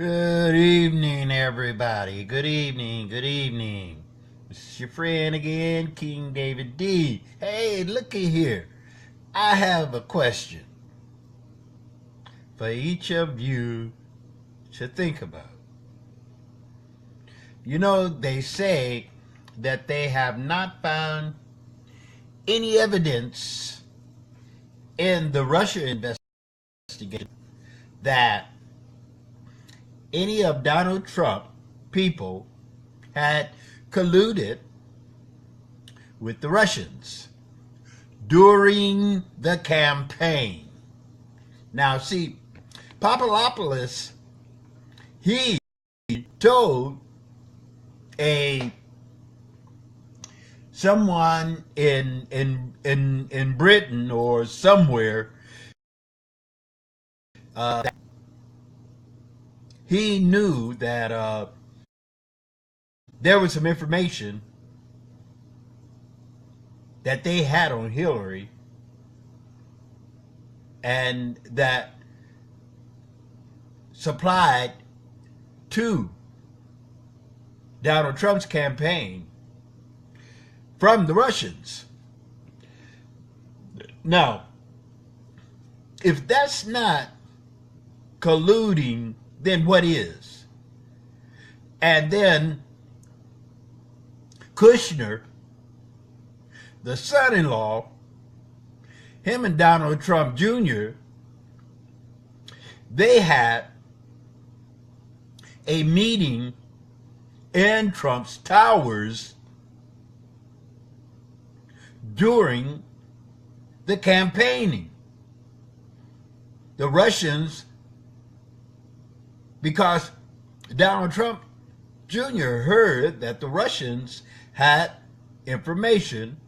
Good evening, everybody. Good evening. Good evening. This is your friend again, King David D. Hey, looky here. I have a question for each of you to think about. You know, they say that they have not found any evidence in the Russia investigation that any of Donald Trump people had colluded with the Russians during the campaign. Now, see, Papadopoulos, he told someone in Britain or somewhere that he knew that there was some information that they had on Hillary and that supplied to Donald Trump's campaign from the Russians. Now, if that's not colluding, then what is? And then Kushner, the son-in-law, him and Donald Trump Jr., they had a meeting in Trump's towers during the campaigning. The Russians, because Donald Trump Jr. heard that the Russians had information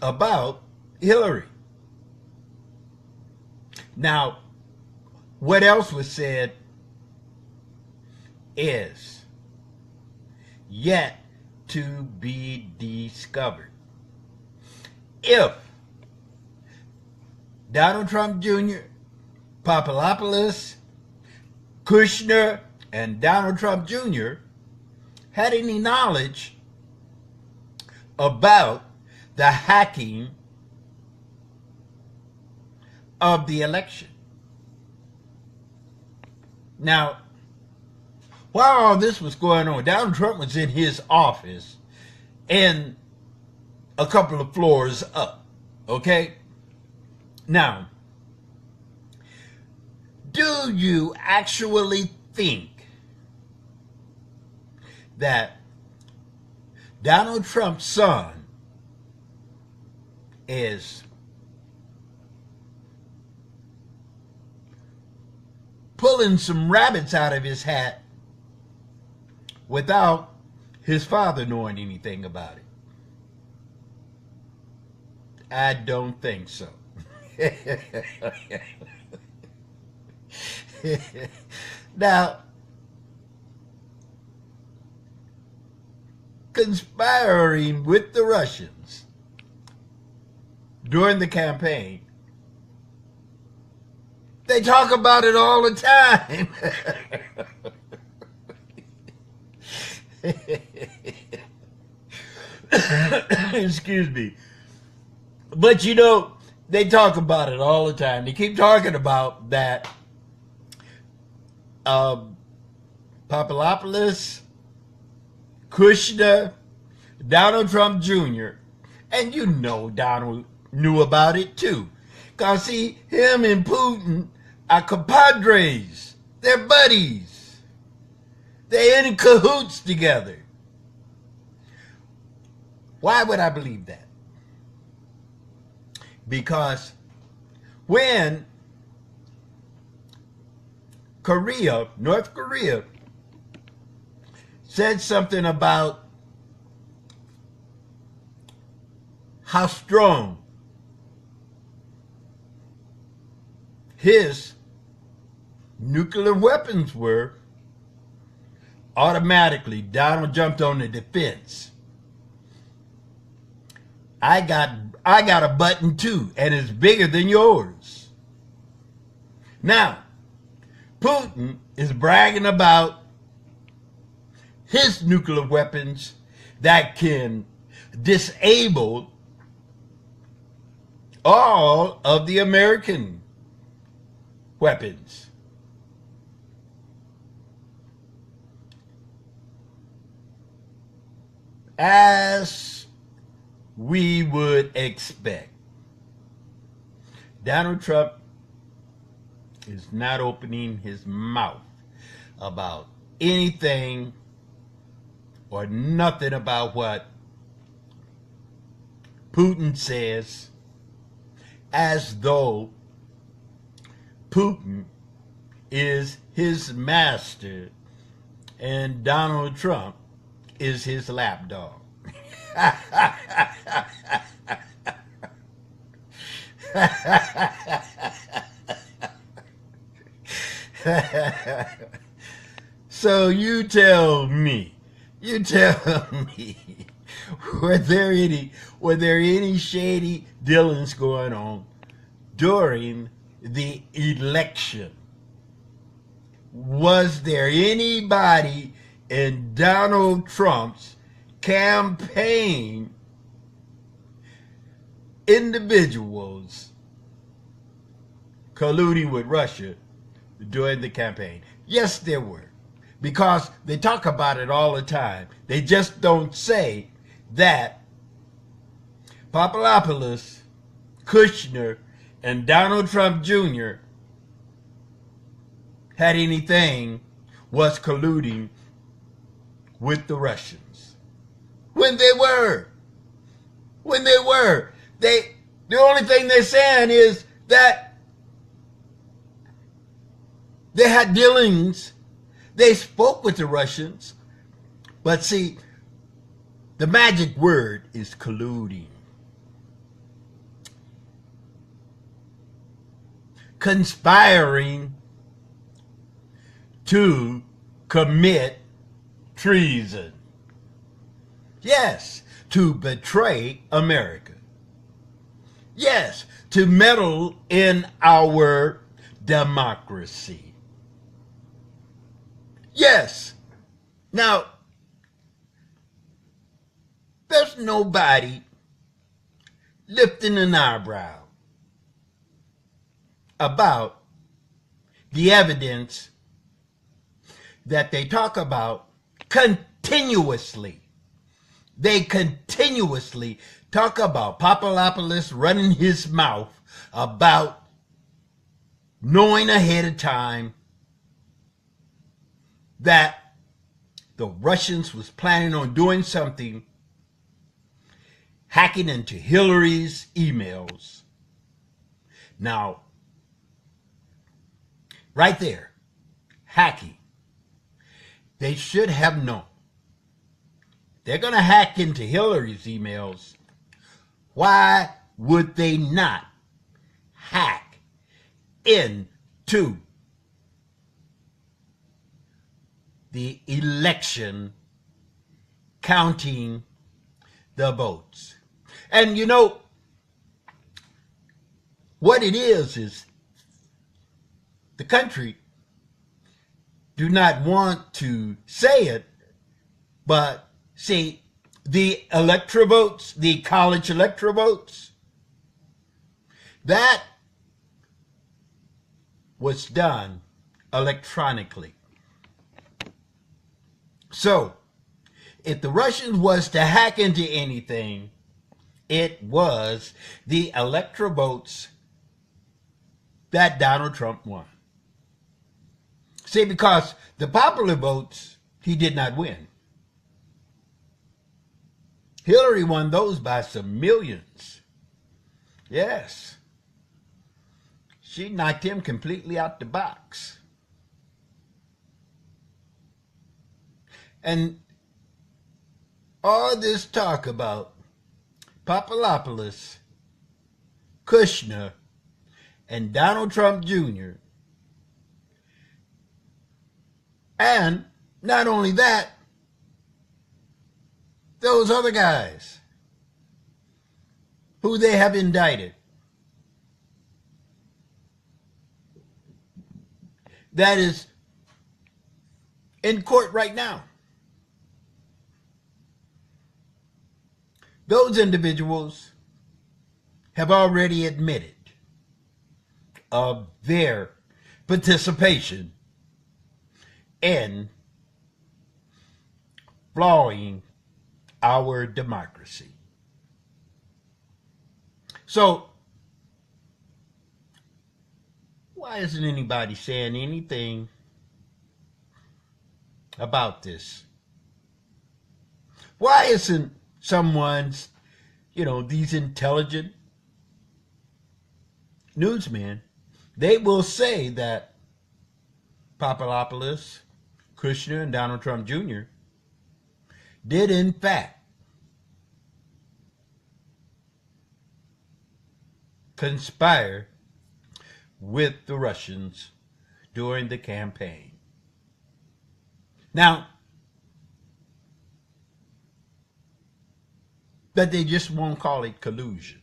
about Hillary. Now, what else was said is yet to be discovered. If Donald Trump Jr., Papadopoulos, Kushner, and Donald Trump Jr. had any knowledge about the hacking of the election. Now, while all this was going on, Donald Trump was in his office and a couple of floors up, okay? Now, do you actually think that Donald Trump's son is pulling some rabbits out of his hat without his father knowing anything about it? I don't think so. Now, conspiring with the Russians during the campaign, they talk about it all the time. Excuse me. But you know, they talk about it all the time. They keep talking about that Papadopoulos, Kushner, Donald Trump Jr., and you know Donald knew about it too. Because see, him and Putin are compadres. They're buddies. They're in cahoots together. Why would I believe that? Because when North Korea, said something about how strong his nuclear weapons were, automatically Donald jumped on the defense. I got a button too, and it's bigger than yours. Now, Putin is bragging about his nuclear weapons that can disable all of the American weapons. As we would expect, Donald Trump is not opening his mouth about anything or nothing about what Putin says, as though Putin is his master and Donald Trump is his lapdog. So you tell me, were there any shady dealings going on during the election? Was there anybody in Donald Trump's campaign, individuals colluding with Russia during the campaign? Yes, there were, because they talk about it all the time. They just don't say that Papadopoulos, Kushner, and Donald Trump Jr. had anything, was colluding with the Russians. When they were. The only thing they're saying is that they had dealings. They spoke with the Russians. But see, the magic word is colluding. Conspiring to commit treason. Yes, to betray America. Yes, to meddle in our democracy. Yes. Now, there's nobody lifting an eyebrow about the evidence that they talk about continuously. They continuously talk about Papadopoulos running his mouth about knowing ahead of time that the Russians was planning on doing something, hacking into Hillary's emails. Now, right there, hacking. They should have known. They're going to hack into Hillary's emails. Why would they not hack into the election, counting the votes? And you know, what it is the country do not want to say it, but see, the electoral votes, the college electoral votes, that was done electronically. So, if the Russians was to hack into anything, it was the electoral votes that Donald Trump won. See, because the popular votes, he did not win. Hillary won those by some millions. Yes. She knocked him completely out the box. And all this talk about Papadopoulos, Kushner, and Donald Trump Jr., and not only that, those other guys who they have indicted. that is in court right now. Those individuals have already admitted of their participation in flawing our democracy. So, why isn't anybody saying anything about this? Why isn't someone's, these intelligent newsmen, they will say that Papadopoulos, Kushner, and Donald Trump Jr. did in fact conspire with the Russians during the campaign. Now, that they just won't call it collusion.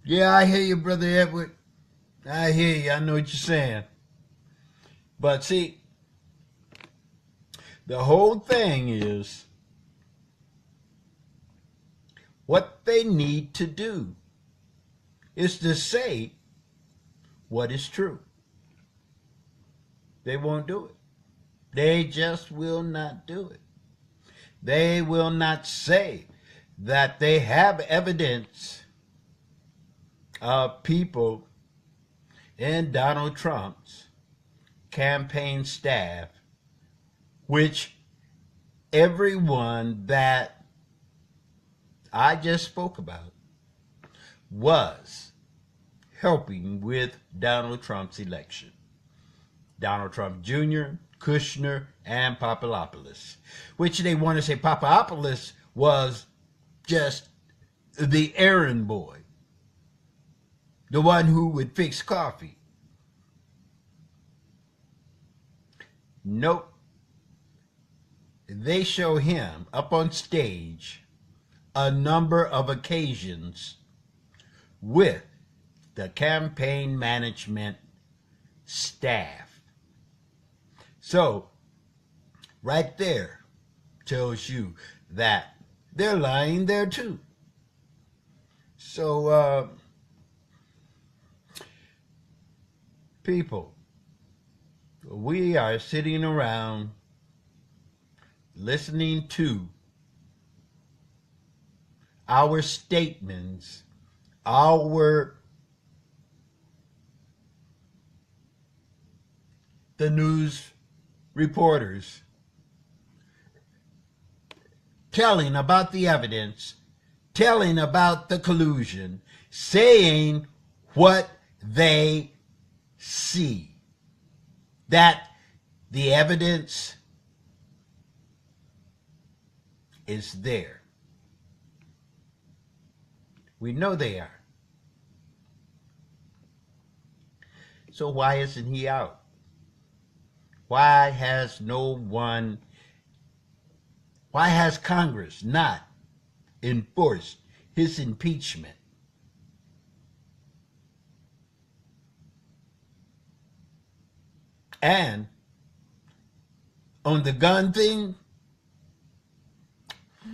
Yeah, I hear you, Brother Edward. I hear you. I know what you're saying. But see, the whole thing is what they need to do is to say what is true. They won't do it. They just will not do it. They will not say that they have evidence of people in Donald Trump's campaign staff, which everyone that I just spoke about was helping with Donald Trump's election. Donald Trump Jr., Kushner, and Papadopoulos, which they want to say Papadopoulos was just the errand boy, the one who would fix coffee. Nope. They show him up on stage a number of occasions with the campaign management staff. So, right there tells you that they're lying there too. So, people, we are sitting around listening to our statements, the news reporters telling about the evidence, telling about the collusion, saying what they see. That the evidence is there. We know they are. So why isn't he out? Why has Congress not enforced his impeachment? And on the gun thing,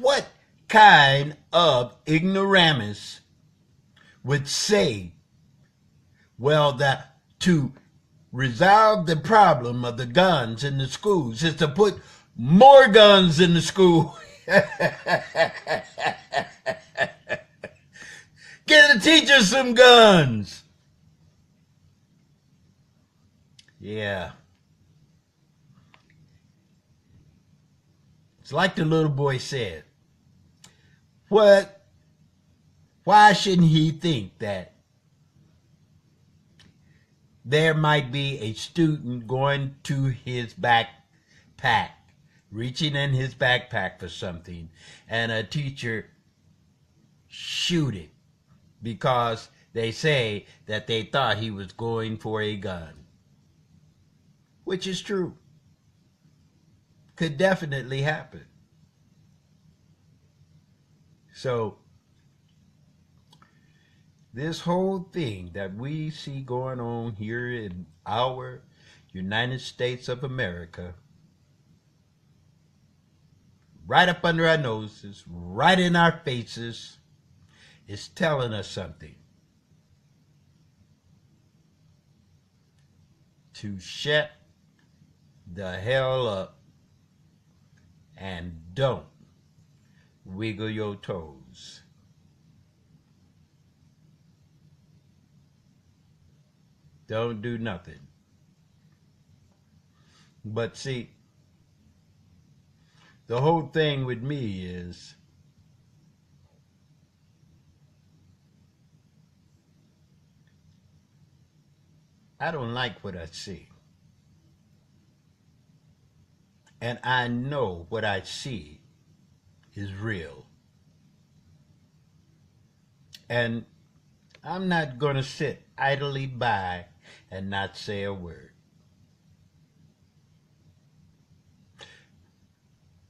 what kind of ignoramus would say, well, that to resolve the problem of the guns in the schools is to put more guns in the school? Get the teachers some guns. Yeah. It's like the little boy said. Why shouldn't he think that there might be a student going to his backpack, reaching in his backpack for something, and a teacher shoot it because they say that they thought he was going for a gun? Which is true. Could definitely happen. So this whole thing that we see going on here in our United States of America, right up under our noses, right in our faces, is telling us something. To shut the hell up and don't wiggle your toes. Don't do nothing. But see, the whole thing with me is I don't like what I see. And I know what I see is real. And I'm not going to sit idly by and not say a word.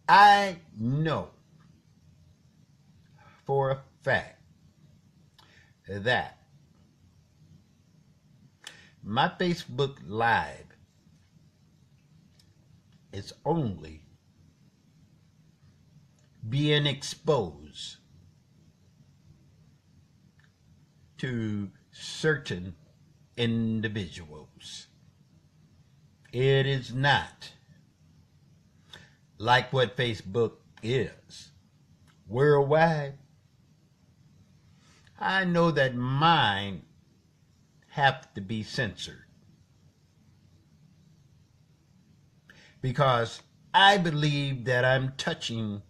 I know for a fact that my Facebook Live is only being exposed to certain individuals. It is not like what Facebook is worldwide. I know that mine have to be censored because I believe that I'm touching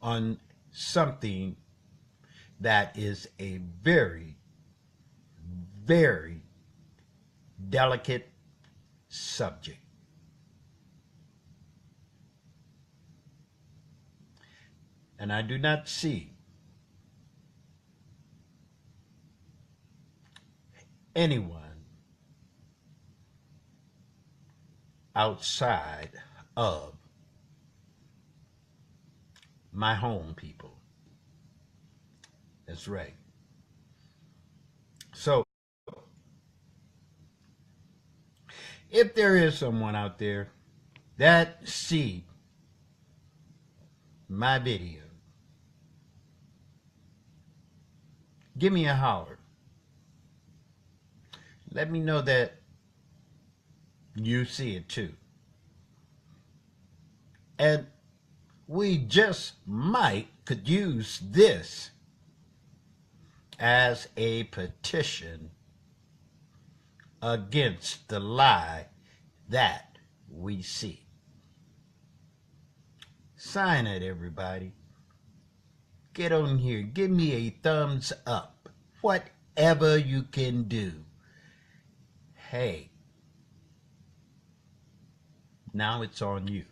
on something that is a very, very delicate subject. And I do not see anyone outside of my home people. That's right. So, if there is someone out there that see my video, give me a holler. Let me know that you see it too. And we just might could use this as a petition against the lie that we see. Sign it, everybody. Get on here. Give me a thumbs up. Whatever you can do. Hey, now it's on you.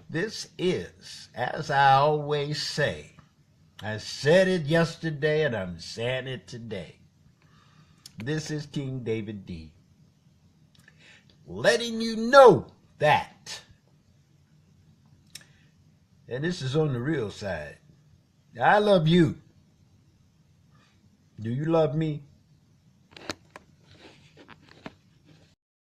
This is, as I always say, I said it yesterday and I'm saying it today. This is King David D. letting you know that. And this is on the real side. I love you. Do you love me?